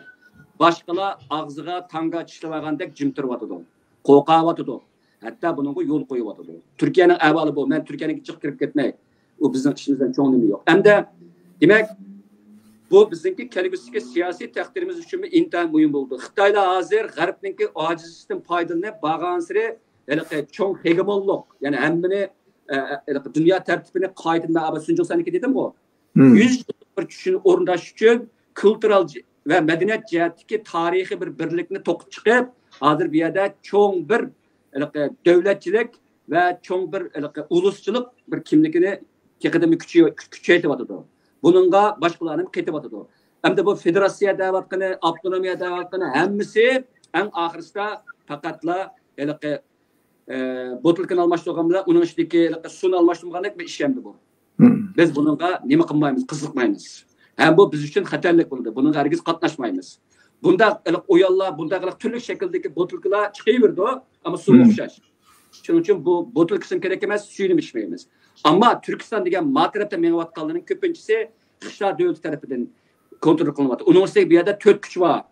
Başkalar ağzıga tanga çişlevagandek cimtirvadı da. Kokavadı da. Hatta bununla yol koyuvadı da. Türkiye'nin evvalı bu. Ben Türkiye'nin çık kirip gitmek. O bizim işimizden çoğun nemi yok. Hem de demek bu bizimki kelgüsüki siyasi takdirimiz için bir intihar mühim oldu. Xitayla hazır Garip'ninki acizistin paydını bağansırı çoğun hegemonluk. Yani hemmini dünya tertibine kaydında abasıncıl sanki dedim bu. 100 yıllık bir kişinin orundaş için kültürel ve medeniyet cihetteki tarihi bir birlikini tokup çıkıp hazır bir yerde çoğun bir devletçilik ve çoğun bir ulusçılık bir kimlikini kekidimi küçeytivatıdı. Bununla başkalarının ketivatıdı. Hem de bu federasiya davatını, avtonomiya davatını hemmisi en ahırsta fakatla botulkini almıştığımda onun içindeki sunu almıştığımda bir işlemdi bu. Biz bununla nemi kılmayımız, kızıkmayımız. Hem bu biz için xatarlik buldu. Bununla herkes katlaşmayımız. Bunda oyallar, bunda türlü şekildeki botulkiler çıkıyordu ama su okşaş. Şunun için bu botulkisini gerekemez, suyunu içmeyimiz. Ama Türkistan degen matarapta menevatkalının köpüncüsü Kışlar devleti tarafından kontrol kılınmadı. Onun için bir yerde 4 güç var.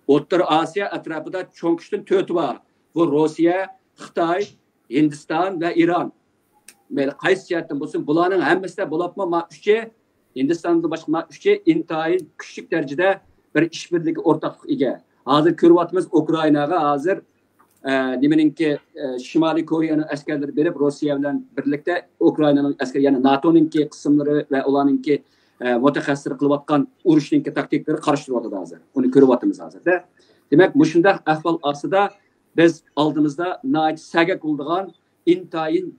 Orta Asya etrafında çoğun güçün 4 var. Bu Rusya, Xitay, Hindistan ve İran. Böyle qaysi cihatdan bolsun, bularning hammasida bulapma üçe Hindistan'da başka üçe intayin küçük derecede bir işbirliği ortaklık ega. Hazır ko'ryapmiz Ukraynaga hazır nimeninki Şimali Kore'nin askerleri berip Rusya bilan birlikte Ukrayna'nın askeri yani NATO'nunki kısımları ve olanınki mutaxassir qilayotgan urushninki taktikleri qarashtiryapti hazır. Onu ko'ryapmiz hazır da. Demek mushundaq ahvol ostida biz oldimizda nayt sagak bo'lgan intayin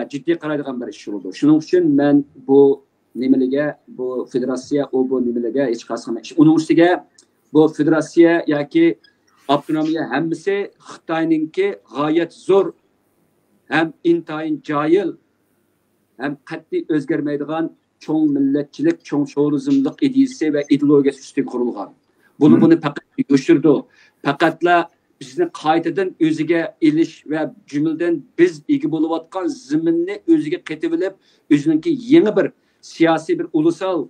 ciddi qaraydigan bir ish bo'ldi. Shuning uchun men bu nimalarga, bu federatsiya bu nimalarga hech qasam. Uning ustiga bu federatsiya yoki avtonomiya hammasi Xitoyninki g'oyat zo'r hem intayin jahil hem qat'iy o'zgarmaydigan çoğun milletçilik, çoğun şoğluzumluk ideyasi ve ideologiyasi üstüne kurulgan. Bunu fakat yoşurdu. Fakatla bizni qaytadan o'ziga elish va jumladan biz ega bo'layotgan zaminni o'ziga qaytib olib, o'zininki yangi bir siyosiy bir ulusal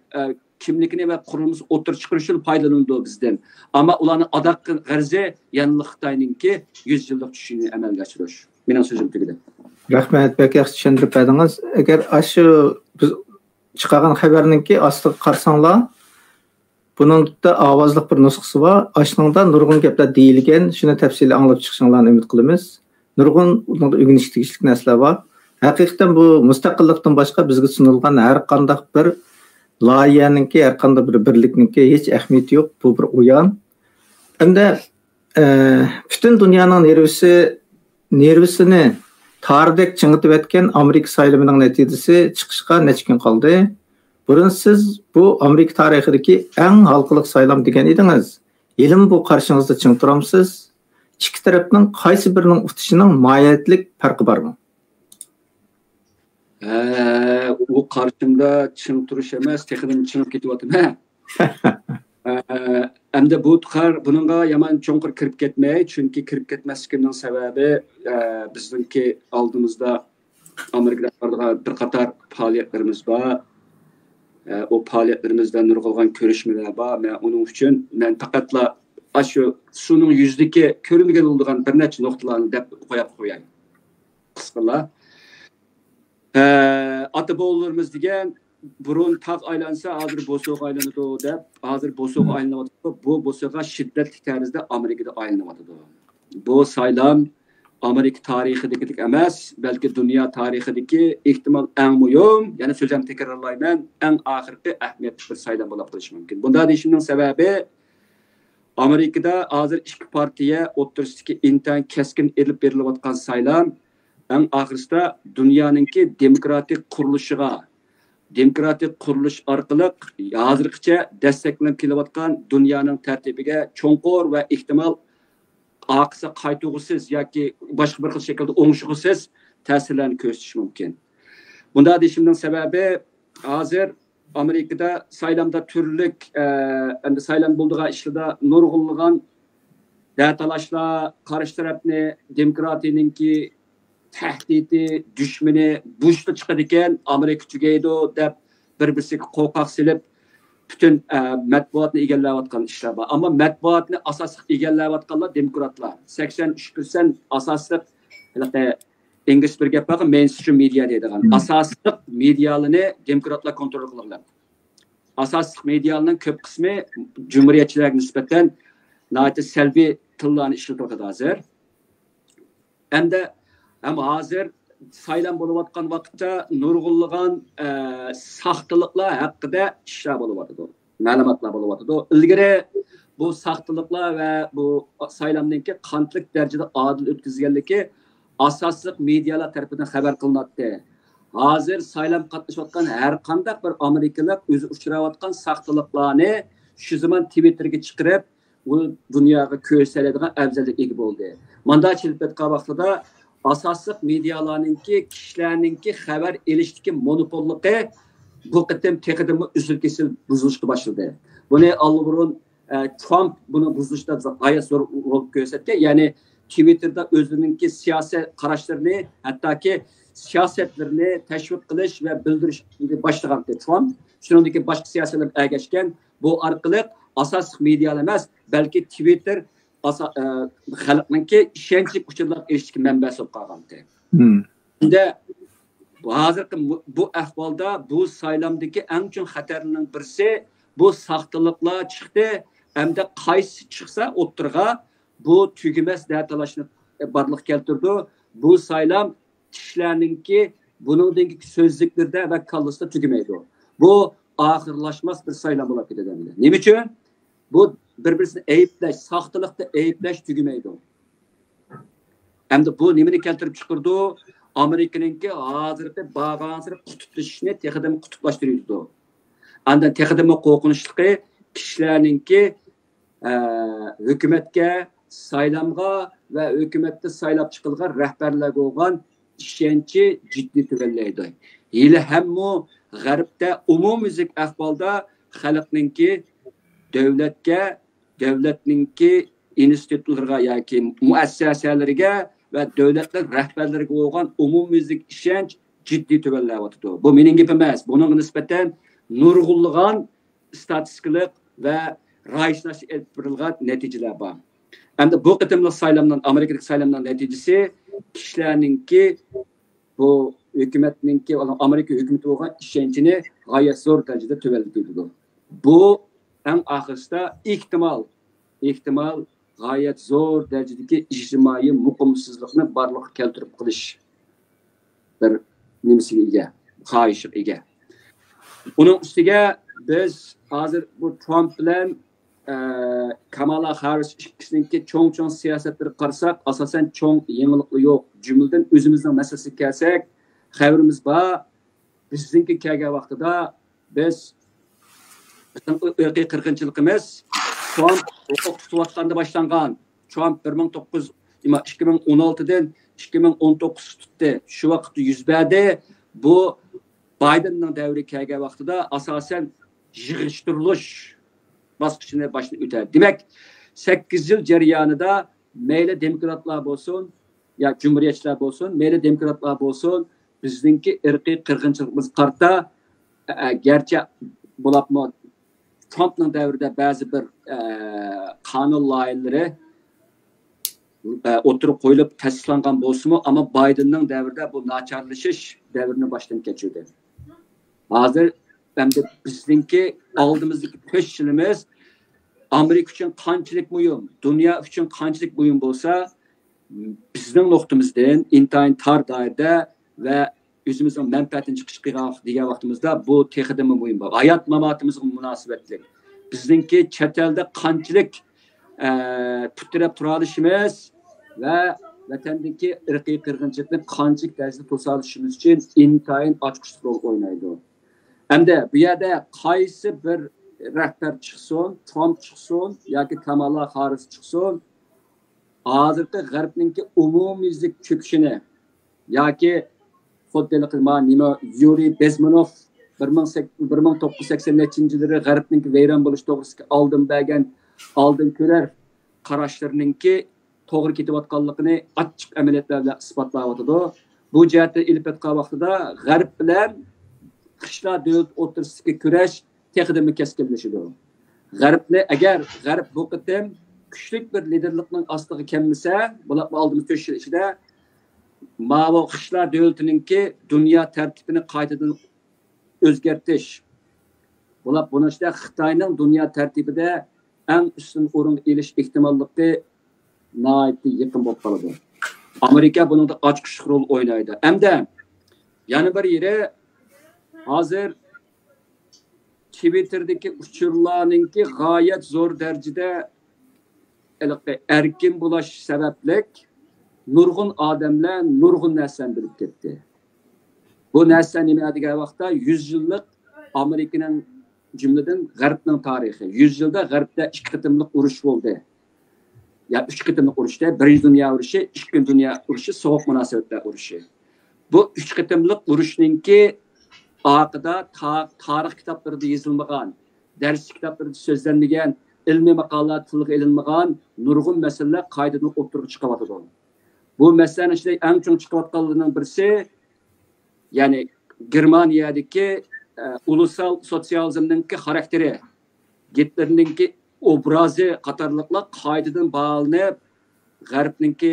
kimlikini ve kurulmuş otur çıkırışın faydalandı bizden. Ama ulanın adakın g'arzi yanlı Xitoyninki 100 yıllık düşünü amalga oshirish. Mening so'zim tugadi. Rahmat, bek yaxshi tushuntirib berdingiz. Agar shu biz chiqargan xabarninki ostiga qarasanglar, buning da ovozli bir nusxasi bor. Aslında nurg'un gaplar deyilgan, shuni tafsili anglab chiqishinglarni umid qilamiz. Nurg'un unda o'rganish tegishli narsalar bor. Haqiqatan bu mustaqillikdan boshqa bizga sunilgan har qanday bir loyihaninki, har qanday bir birlikninki hech ahamiyati yo'q. Bu bir o'yan. Endi butun dunyoning nervisini tardek chingitib etgan Amerika saylamining natijasi chiqishga necha kun qoldi. Burun siz bu Amerika tarixidagi eng halqiliq saylam degan edingiz. Elim bu qarshingizda ching turamsiz? Ikki tarafning qaysi birining utishining mohiyatlik farqi bormi? O qarshimda ching turish emas, texnik chingib ketyapti. Endi bu tuqar buningga yomon cho'nqir kirib ketmay, chunki kirib ketmasligining sababi bizningki oldimizda Amerikada bir qator faoliyatlarimiz bor. O faoliyatlarimizdan nurg'ulgan ko'rishmalar bor. Men uning uchun men faqatla shu suning yuzdagi ko'rinmagan bo'lgan bir necha nuqtalarni deb qo'yib qo'yay. Qisqalar. Ata-bobolarimiz degan burun taq aylansa hozir bo'soq aylanadi deb, hozir bo'soq aylanyapti. Bu bo'soqqa shiddatli tarzda Amerikada aylanyapti. Bu saylam Amerika tarixidagi emas, balki dunyo tarixidagi ehtimol eng muhim, ya'ni so'zim takrorlayman, eng oxirgi ahamiyatli bir saylam bo'lib qolishi mumkin. Bunda deyishimning sababi Amerikada hozir ikki partiya o'rtasidagi intan keskin elib berilayotgan saylam eng oxirida dunyoninki demokratik qurilish orqali hozirgacha dastaklanib kelayotgan dunyoning tartibiga cho'nqur va ehtimol aqsa qaytug'usiz yoki boshqa bir xil shaklda o'ngishg'usiz ta'sirlarni ko'rsatish mumkin. Bunda deyishimning sababi hozir Amerikada saylamda turlik endi saylam bo'ldigan ishlarda nurg'unlagan talashlar qarshi tarafni demokratiyaninki tahdidi, düşmeni bushda chiqadi ekan, Amerika tugaydi deb bir-birisiga qo'rqoq silib bütün matbuotni egallayotgan ishlar bor. Ammo matbuotni asosiy egallayotganlar demokratlar. 83% asosiy ingliz bir gap bor, mainstream media deydigan. Asosiy medialarni demokratlar kontrol qiladilar. Asosiy medialarning ko'p qismi jumhuriyatchilarga nisbatan nayta salbiy tillarni ishlatadi hozir. Ama hozir saylam bo'layotgan vaqtda nurg'unlagan saxtalıklar haqida ishlar bo'layotdi. Ma'lumotlar bo'layotdi. Ilgari bu saxtalıklar va bu saylamninki qanchalik darajada adil o'tkazilganligi asosiy medialar tarafidan xabar qilinadi. Hozir saylam qatnashayotgan har qanday bir amerikalik o'zi uchrayotgan saxtalıklarni shu zaman Twitterga chiqarib, u dunyoga ko'rsatadigan afzallik ega bo'ldi. Manda chilpatqa vaqtida asosiy medialarninki kishilarninki xabar elishdagi monopolligi bu qatim texidimi uzil kesil buzilishga boshladi. Buni allburun Trump buni buzilishda g'oyat zo'r rol ko'rsatgan. Ya'ni Twitterda o'zininki siyosiy qarashlarini, hattoki siyosatlarini tashviq qilish va bildirish boshlagan Trump. Shuningdek boshqa siyosatlar ergashgan. Bu orqali asosiy medialar emas, balki Twitter xalqninki ishonchli uchurlar erishishga manba bo'lib qolgandi. Endi hozirgi bu ahvolda bu saylamdagi eng chong xatarning birisi bu saxtalıklar chiqdi. Hamda qaysi chiqsa o'ttirga bu tugimas datalashni barliq keltirdi. Bu saylam kishilarninki buningdagi so'zliklarda va kallasida tugamaydi. Bu oxirlashmas bir saylam bo'lib ketadi. Nima uchun? Bu bir-birini ayıplash, saxtalıqda ayıplash tugamaydi. Hamda bu nimani keltirib chiqirdi? Amerikaninki hozirda bag'ansir qutublashishni texidami qutublashtirdi. Andan texidami qo'rqinchligi kishilarninki hukumatga, saylamga va hukumatda saylab chiqilgan rahbarlarga bo'lgan ishonchi jiddiy tugallaydi. Hali hamma g'arbda umumiylik ahvolda xalqninki davlatga, davlatninki institutlarga yoki muassasalarga va davlatlar rahbarlariga bo'lgan umumyuzlik ishonch jiddiy tubanlayotdi. Bu mening gapim emas. Buning nisbatan nurg'unlagan statistikalar va rayishlash elib berilgan natijalar bor. Endi bu qitimli saylamdan, Amerikadagi saylamdan natijasi kishilarningki bu hukumatningki, Amerika hukumati bo'lgan ishonchini g'oyat zo'r darajada tubanlaydi. Bu eng oxirida ehtimal g'oyat zo'r darajadagi ijtimoiy muqimsizlikni barliqqa keltirib qilish bir nimasiga ega, xohishiga ega. Uning ustiga biz hozir bu Trump bilan Kamala Harris ikkisiningki cho'ng siyosatlarga qarasak, asosan cho'ng yangiliklar yo'q. Jumladan o'zimizning masalasiga kelsak, xabarimiz bor. Bizningki kelgan vaqtida biz irqiy qirg'inchiligimiz Trump tutayotganda boshlangan. Trump 2016dan 2019 tutdi. Shu vaqtda yuz berdi. Bu Bidenning davri kelgan vaqtida asosan yig'ishtirilish bosqichini boshdan o'tadi. Demak, 8 yil jarayonida mayli demokratlar bo'lsin, yo jumhuriyatchilar bo'lsin, mayli demokratlar bo'lsin, bizningki irqiy qirg'inchiligimiz qarta garchi bo'lapmi Trumpning davrida ba'zi bir qonun loyihalari o'tirib qo'yilib tasdiqlangan bo'lsa-mu, ammo Bidenning davrida bu nacharlashish davrini boshdan kechirdi. Hozir endi bizningki oldimizdagi 5 yilimiz Amerika uchun qanchalik muhim, dunyo uchun qanchalik muhim bo'lsa, bizning nuqtamizdan intayin tor doirada va o'zimizning manfaatini chiqish degan vaqtimizda bu texidimi muhim bo'ladi. Hayot mamotimizga munosabatli. Bizningki chet elda qanchalik putirab tura olishimiz va vatandagi irqiy qirg'inchilikni qanchalik darajada to'sa olishimiz uchun intayin ochqich rol o'ynaydi. Endi bu yerda qaysi bir rahbar chiqsin, Trump chiqsin yoki Kamala Harris chiqsin, hozirgi g'arbningki umumyuzlik cho'kishini yoki Yuriy Bezmenov 1980-yillarda g'arbning vayron bo'lish to'g'risida oldin ko'rar qarashlarininki to'g'ri ketayotganligini ochiq amaliyotlar bilan isbotlayotdi. Bu jihatda ilib o'tgan vaqtida g'arb bilan qishloq davlat o'rtasidagi kurash texnikada keskinlashadi. Agar g'arb bu qitim kuchli bir liderlikning ostiga kelmasa, bular oldimiz 4 yil ichida ma'lum qishloq davlatininki dunyo tartibini qaytadan o'zgartirish. Bular bunishda Xitoyning dunyo tartibida eng ustun o'rin elish ehtimolligi nihoyatda yaqin bo'lib qoladi. Amerika buningda ochiq rol o'ynaydi. Hamda yana bir yeri hozir Twitter'dagi uchurlarninki g'oyat zo'r darajada erkin bo'lish sabablik nurg'un odamlar nurg'un narsani bilib ketdi. Bu narsa nima degan vaqtda 100 yillik Amerikaning jumladan g'arbning tarixi. 100 yilda g'arbda 2 qitimlik urush bo'ldi. Ya 3 qitimlik urushda, Birinchi dunyo urushi, Ikkinchi dunyo urushi, sovuq munosabatlar urushi. Bu 3 qitimlik urushninki aqida tarix kitoblarida yozilmagan, dars kitoblarida so'zlanmagan, ilmiy maqolalar tilga ilinmagan nurg'un masalalar qaytadan o'tirib chiqyapti. Bu masalaning ichida eng chong chiqayotganlarning birisi, ya'ni Germaniyadagi ulusal sotsializmninki xarakteri, Gitlerninki obrazi qatorliqlar qaytadan bog'lanib, g'arbninki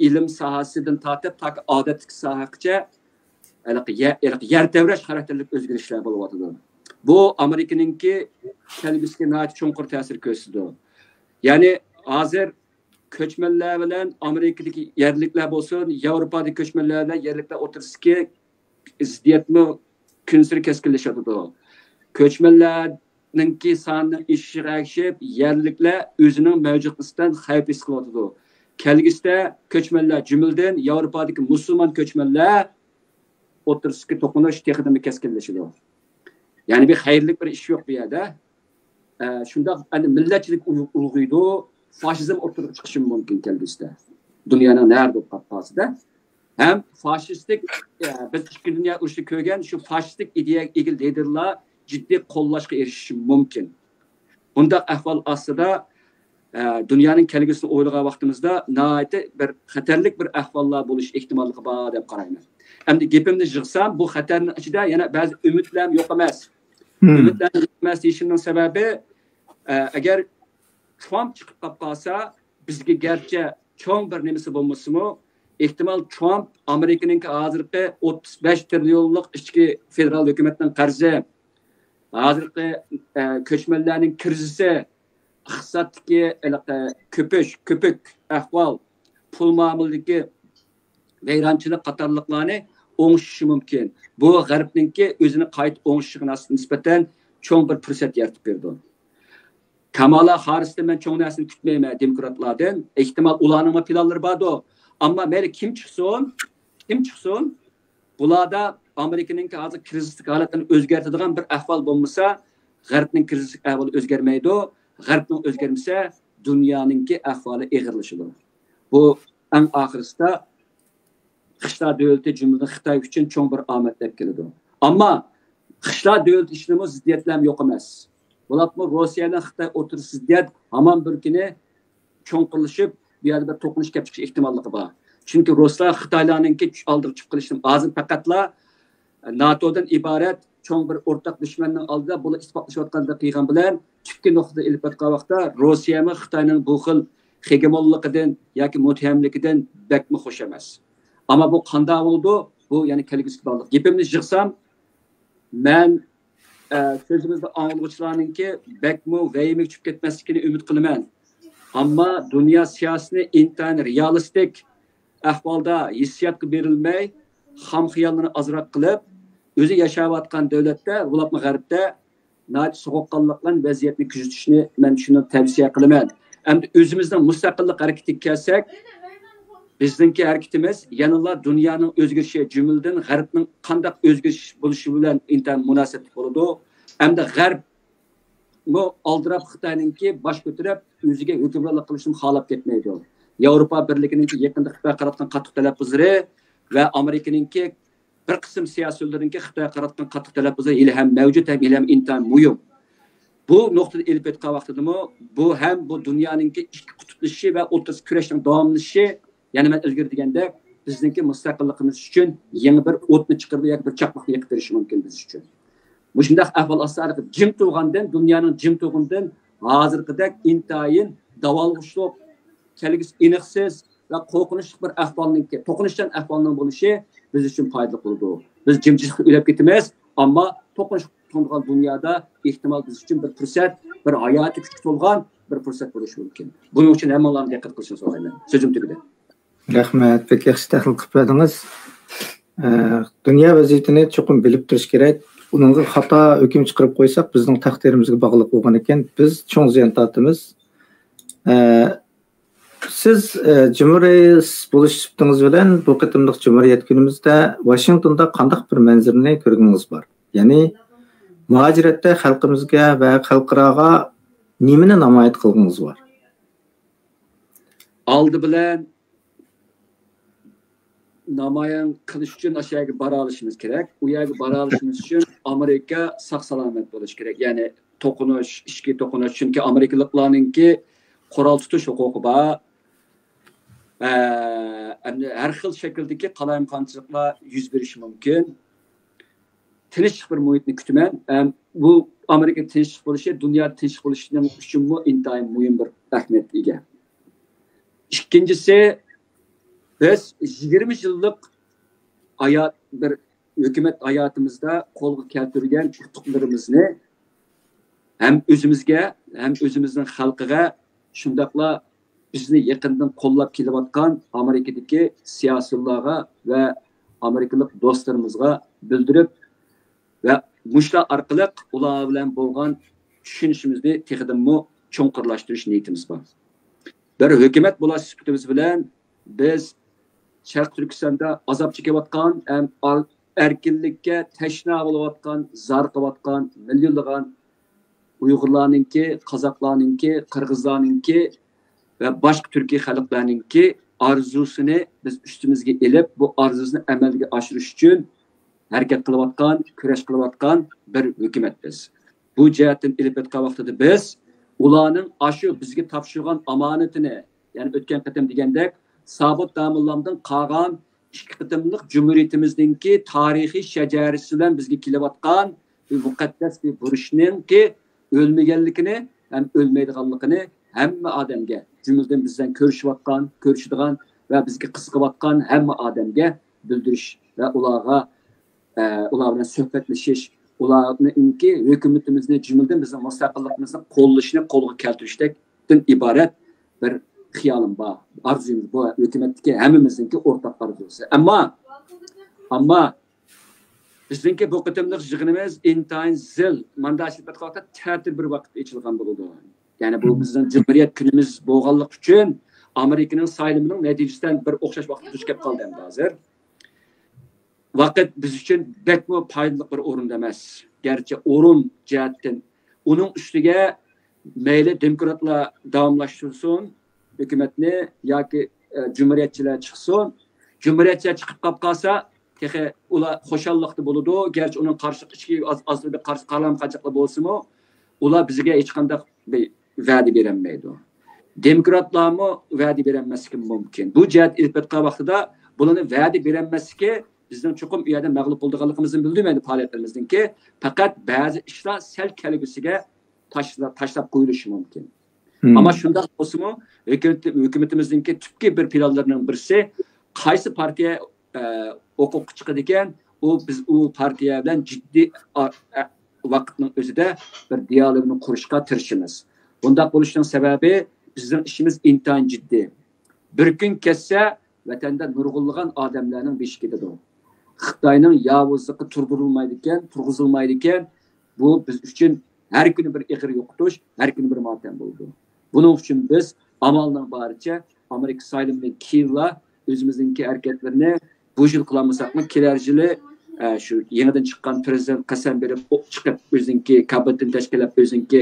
ilm sohasidan tortib toki odatlik sohagacha yer tevrash xarakterlik o'zgarishlar bo'lyapti. Bu Amerikaninki kelgusiga nihoyat cho'nqur ta'sir ko'rsatdi. Ya'ni hozir ko'chmanlar bilan Amerikadagi yerliklar bo'lsin, Yevropadagi ko'chmanlar bilan yerliklar o'tirishga ziddiyatmi kun sari keskinlashyapti. Ko'chmanlarninki soni ishg'ashib, yerliklar o'zining mavjudligidan xavf his qilyapti. Kelgusida ko'chmanlar jumladan Yevropadagi musulmon ko'chmanlar o'tirishga to'qinish texnikada keskinlashadi. Ya'ni bir xayrlik bir ish yo'q bu yerda. Shunda endi millatchilik ulg'uydi, fashizm o'tirib chiqishi mumkin kelgusida. Dunyoning narda qapasida ham fashistik biz Ikkinchi dunyo urushida ko'rgan shu fashistik ideyaga ega liderlar jiddiy qo'llashga erishishi mumkin. Bunda ahvol ostida Dünyanın kelgüsünü oylagan vaqtimizda naiti bir xatarlik bir ahvollar bo'lish ehtimolligi bor deb qarayman. Endi gapimni yig'sam, bu xatarning ichida yana ba'zi umidlar yo'q emas. Umidlar yo'q emas deyishimning sababi, agar Trump chiqib qolsa, bizga garchi cho'ng bir nimasi bo'lmasa-mu, ehtimol Trump Amerikaning hozirgi 35 trillionlik ichki federal hukumatning qarzi, hozirgi ko'chmanlarning krizisi, iqtisoddagi ko'pik ahvol, pul muomaladagi vayronchilik qatorliqlarni o'ngishishi mumkin. Bu g'arbningki o'zini qayta o'ngishiga nisbatan cho'ng bir fursat yaratib berdi. Kamala Harris'ten ben çoğun narsani kutmayman demokratlardan. Ehtimal ularning planlari bordi. Ammo mayli kim chiqsin, bularda Amerikaning hozir krizislik holatini o'zgartiradigan bir ahvol bo'lmasa, g'arbning krizislik ahvoli o'zgarmaydi. G'arbning o'zgarmasa, dunyoninki ahvoli og'irlashadi. Bu eng oxirisida qishlar davlati jumladan Xitoy uchun cho'ng bir omad deb keladi. Ammo qishlar davlati ishlamay ziddiyatlar yo'q emas. Bularmi Rossiyadan Xitoy o'tirish ziddiyat hamon bir kuni cho'nqirlashib, bu yerda bir to'qinish kelib chiqish ehtimolligi bor. Chunki Ruslar Xitoylarninki oldiga chiqib qilishni hozir faqatla NATOdan iborat cho'ng bir o'rtaq dushmanning oldida buni isbotlashayotganda qilgan bilan ikki nuqtada ilib o'tgan vaqtda Rossiyami Xitoyning bu xil hegemonligidan yoki mutahamligidan bakmi xush emas. Ammo bu qanday bo'ldi? Bu ya'ni kelgusi bog'liq. Gapimni yig'sam, men sözümüzde anılgıçlarınki bekmu veyimi küçük etmesini ümit kılman. Ama dünya siyasını intan realistik ahvalda hissiyatı verilmey, ham xiyalını azrak kılıp, özü yaşavatkan devlette, bulatma garipte, naat soğukkallıklan vaziyetini küçültüşünü ben şunu tavsiye kılman. Hem de özümüzden müstakillik hareketi kelsek, bizdeki hareketimiz yanıla dünyanın özgürlüğü cümleden G'arbning qanday özgürlüğü buluşu bilan intan münasebet oldu. Hem de G'arb bu aldırab Xitoyninki baş götürüp o'ziga hukmronlik qilishni xohlab ketmaydi. Yevropa Birligininki yaqinda Xitoy qaratgan qattiq talaffuzlari va Amerikaninki bir qism siyosatchilarinki Xitoy qaratgan qattiq talaffuzlari hali ham mavjud, ham intan muhim. Bu noktada elib o'tgan vaqtidami, bu ham bu dunyoninki ikki qutblashishi va o'rtasida kurashning davomlashishi, ya'ni men ilgari deganda bizningki mustaqilligimiz uchun yangi bir o'tni chiqarib yoki bir chaqmoqni yoqtirishi mumkin biz uchun. Bu shunday ahvol asarida jim to'g'andan, dunyoning jim to'g'indan hozirgidek intayin davolg'ishliq, kelgusi aniqsiz va qo'rqinchli bir ahvolninki, to'qinishchan ahvolning bo'lishi biz uchun foydali bo'ldi. Biz jimjilikda o'lib ketamiz, ammo to'qinish to'lgan dunyoda ehtimol biz uchun bir fursat, bir hayoti kuch to'lgan bir fursat bo'lishi mumkin. Buning uchun hammalarni diqqat qilishni so'rayman. So'zim tugadi. Rahmat, pek yaxshi tahlil qilib berdingiz. Dunyo vaziyatini cho'qim bilib turish kerak. Uningga xato hukm chiqarib qo'ysak, bizning taqdirimizga bog'liq bo'lgan ekan, biz cho'ng ziyon tortamiz. Siz Cumhuriyet bo'lish sifatingiz bilan bu qitimliq Cumhuriyet kunimizda Washingtonda qanday bir manzarani ko'rganingiz bor? Ya'ni muhojiratda xalqimizga va xalqaroga nimani namoyon qilganingiz bor? Aldı bilan namoyon qilish uchun aşağıya bara olishimiz kerak. U yerga bara olishimiz uchun Amerika sog' salomat bo'lishi kerak. Ya'ni to'qinish, ichki to'qinish, chunki Amerikaliklarningki qurol tutish huquqi bor. Har xil shakldagi qalamqonchiliklar yuz berishi mumkin. Tinch bir muhitni kutaman. Bu Amerika tinch bo'lishi, dunyo tinch bo'lishining uchun bu intayin muhim bir ahamiyatga ega. İkincisi, biz 20 yıllık bir hükümet hayatımızda qo'lga keltirgan huquqlarimizni hem o'zimizga, hem o'zimizning xalqiga, shundaqla bizni yaqindan qo'llab kelayotgan Amerikadagi siyosatchilarga va amerikalik do'stlarimizga bildirib va mushlar orqali ular bilan bo'lgan tushunishimizni texidimmo cho'nqirlashtirish niyatimiz bor. Bir hükümet bo'lish sifatimiz bilan biz Sharq Turkistonda azob chekayotgan, erkinlikka tashna bo'layotgan, zar qilayotgan, millionlagan Uyg'urlarninki, Qozoqlarninki, Qirg'izlarninki va boshqa Turkiy xalqlarninki arzusini biz ustimizga elib, bu arzusini amalga oshirish uchun harakat qilayotgan, kurash qilayotgan bir hukumat biz. Bu jihatdan elib o'tgan vaqtida biz ularning aşı bizga topshirgan amonatini, ya'ni o'tgan qatim degandek, Sabit Damullamdan qolgan ikki qatimliq Cumhuriyetimizdagi tarixiy shajarasi bilan bizga kelayotgan muqaddas bir burishninki o'lmaganligini ham o'lmaydiganligini hamma odamga, jumladan bizdan ko'rishadigan va bizga qiziqayotgan hamma odamga bildirish va ular bilan suhbatlashish, ularninki hukumatimizni, jumladan bizning mustaqilligimizni qo'llashni qo'lga keltirishdan iborat bir xiyolim bor, arzuyimiz bu hukumatdagi hammamizningki o'rtaq arzusi. Ammo bizningki bu qatimliq yig'inimiz intayin zil, mandashib batqoqda tartib bir vaqt ichilgan bo'ldi. Ya'ni bu bizning Cumhuriyet kunimiz bo'lganlik uchun Amerikaning saylimining natijasidan bir o'xshash vaqtga duch kelib qoldi endi hozir. Vaqt biz uchun bekmo foydali bir o'rinda emas. Gerçi o'rin jihatdan uning ustiga mayli demokratlar davomlashtirsin hukumatni yoki Cumhuriyetchilar chiqsin. Cumhuriyetchilar chiqib qolsa, texe ular xo'shalliqda bo'ladi. Gerçi uning qarshi ichki aslida qarshi qalam-qachaqlar bo'lsa-mu, ular bizga hech qanday va'da berolmaydi. Demokratlarmi va'da berolmasligi mumkin. Bu jihat ilpatqa vaqtida bularni va'da berolmasligi bizning cho'qim u yerda mag'lub bo'lganligimizni bildirmaydi faoliyatlarimizdanki, faqat ba'zi ishlar sal kelgusiga tashlab qo'yilishi mumkin. Ama shunday bo'lsa-mu, hukumatimizningki tubki bir planlarining birisi qaysi partiya o'qib chiqadi ekan, biz u partiya bilan jiddiy vaqtning o'zida bir dialogni qurishga tirishamiz. Bunda bo'lishining sababi bizning ishimiz intayin jiddiy. Bir kun ketsa, vatanda nurg'unlagan odamlarning beshigida. Xitoyning yovuzligi turg'izilmaydi ekan, bu biz uchun har kuni bir ig'ir yo'qotish, har kuni bir motam bo'ldi. Buning uchun biz amalning boricha Amerika saylimining kiyla o'zimizningki harakatlarni bu yil qilmasakmi, kelar yili shu yangidan chiqqan prezident qasam berib chiqib o'ziningki kabinetini tashkillab o'ziningki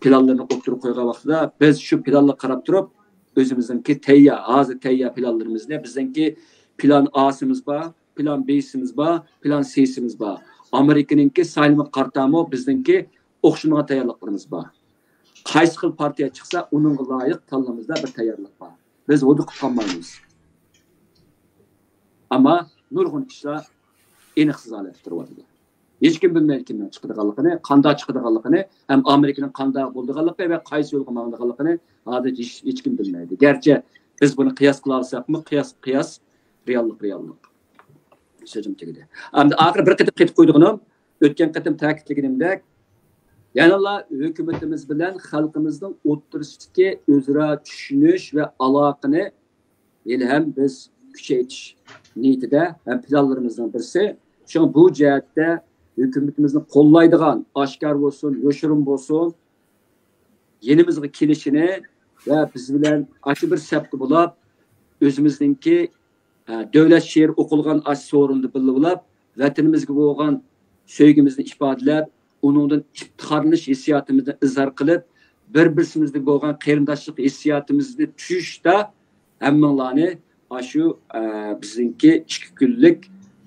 planlarni o'tirib qo'ygan vaqtida biz shu planlarga qarab turib o'zimizningki hozir tayyor planlarimizni, bizningki plan A'simiz bor, plan B'simiz bor, plan C'simiz bor. Amerikaningki saylimi qartamo bizningki o'xshamagan tayyorliklarimiz bor. Qaysi xil partiya chiqsa, uning loyiq tanlamizda bir tayyorlik bor. Biz o'di qilmaymiz. Ammo nurg'un ishlar aniqsiz holatda turibdi. Hech kim bilmaydi kimdan chiqadiganligini, qanday chiqadiganligini, ham Amerikaning qanday bo'lganligini va qaysi yo'lga borganligini hozir hech kim bilmaydi. Gerçi biz buni qiyos qila olsakmi, qiyos reallik. Sözüm tegdi. Endi oxir bir qatim qaytib qo'ydiganim, o'tgan qatim ta'kidlaganimdek, yanala hukumatimiz bilan xalqimizning o'ttirisidagi o'zaro tushunish va aloqani ham biz kuchaytirish niyatida ham planlarimizdan birisi. Shu bu jihatda hukumatimizni qo'llaydigan, oshkor bo'lsin, yoshirin bo'lsin, yenimizga kelishini va biz bilan ashi bir sabti bo'lib, o'zimizningki davlat she'r o'qilgan so'rinda bilib, vatanimizga bo'lgan sevgimizni ifodalab, uningdan iftixorlanish hissiyotimizni izhor qilib, bir-birimizga bo'lgan qarindoshlik hissiyotimizni tushishda hammalarni shu bizningki 2 kunlik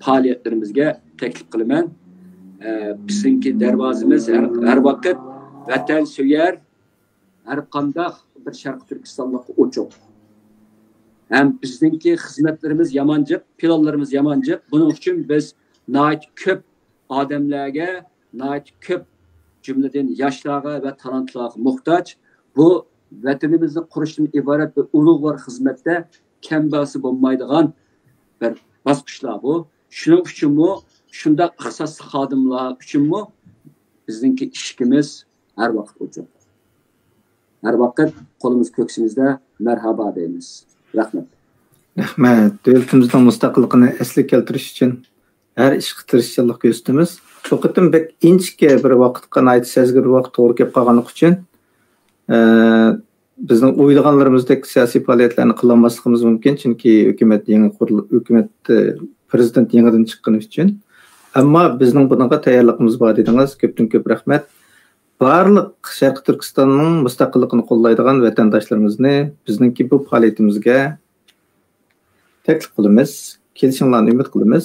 faoliyatlarimizga taklif qilaman. Bizningki darvozamiz har vaqt vatan suyar, har qanday bir Sharq Turkistonlikqa ochiq. Hem bizdeki hizmetlerimiz yamancık, planlarımız yamancık. Bunun için biz nait köp adamlarga, nait köp cümleden yaşlara ve talantlara muhtaç. Bu vatanimizni qurishdan iborat bir ulug'vor xizmatda kambasi bo'lmaydigan bir bosqichlar bu. Shuning uchunmi, shunda ixtisosli xodimlar uchunmi bizningki ishimiz har vaqt ochiq. Har vaqt qo'limiz ko'ksimizda marhaba deymiz. Rahmat. Devletimizden müstakilligini esli keltirish uchun her ishga tirishchilik ko'rsatamiz. Shu qatim bek inchga bir vaqtga ait sezgir vaqt to'g'ri kelib qolganlik uchun bizning o'ylaganlarimizdek siyosiy faoliyatlarni qilolmasligimiz mumkin, chunki hukumat prezident yangidan chiqqani uchun. Ammo bizning bunga tayyorligimiz bor dedingiz. Ko'pdan ko'p rahmat. Barliq Sharq Turkistonning mustaqilligini qo'llaydigan vatandoshlarimizni bizningki bu faoliyatimizga taklif qilamiz, kelishinglarni umid qilamiz.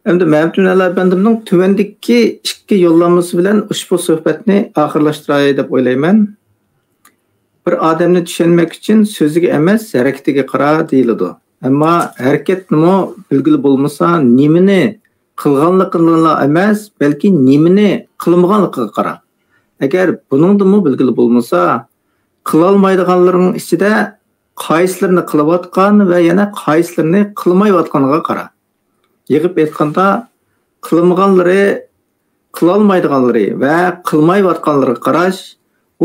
Endi Mehmetullah efendimning tuvandagi ikki yo'llanmasi bilan ushbu suhbatni oxirlashtiray deb o'ylayman. Bir odamni tushunmak uchun so'ziga emas, harakatiga qara deyiladi. Ammo harakatnimi bilgili bo'lmasa, nimani qilganligiga emas, balki nimani qilmaganligiga qara. Agar buningdimi bilgili bo'lmasa, qila olmaydiganlarning ichida qaysilarini qilayotgan va yana qaysilarini qilmayotganiga qara. Yig'ib aytganda, qilmaganlari, qila olmaydiganlari va qilmayotganlariga qarash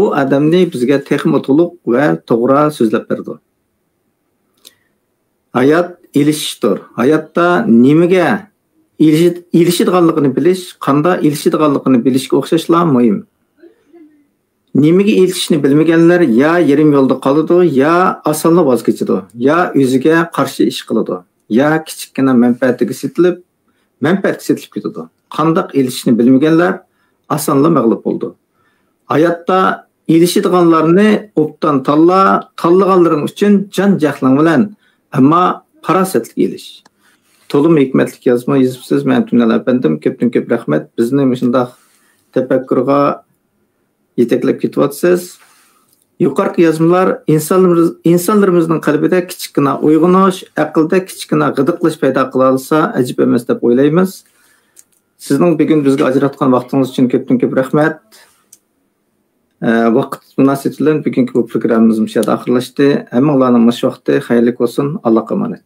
u odamni bizga texnik to'liq va to'g'ri so'zlab berdi. Hayot ilishishdir. Hayotda nimaga ilishadiganligini bilish, qanday ilishadiganligini bilishga o'xshashla muhim. Nimaga ilishishni bilmaganlar ya yarim yo'lda qoladi, ya osonla voz kechadi, ya o'ziga qarshi ish qiladi, ya kichikgina manfaatiga setilib ketadi. Qanday ilishishni bilmaganlar osonla mag'lub bo'ldi. Hayotda ilishadiganlarni obdan tanlaganlaring uchun jon jahling bilan, ammo farosatli ilish. To'liq hikmatli yozma yozibsiz. Mehmetullah efendim, ko'p rahmat. Bizni shunday tafakkurga yetaklab ketyapsiz. Yuqorqi yozmalar insonlarimizning qalbida kichikgina uyg'onish, aqlda kichikgina g'idiqlash paydo qila olsa, ajib emas deb o'ylaymiz. Sizning bugun bizga ajratgan vaqtingiz uchun ko'p rahmat. Vaqt munosabati bilan bugungi bu programmamiz oxirlashdi. Hammalarning mush vaqti xayrli bo'lsin. Allohga emanet.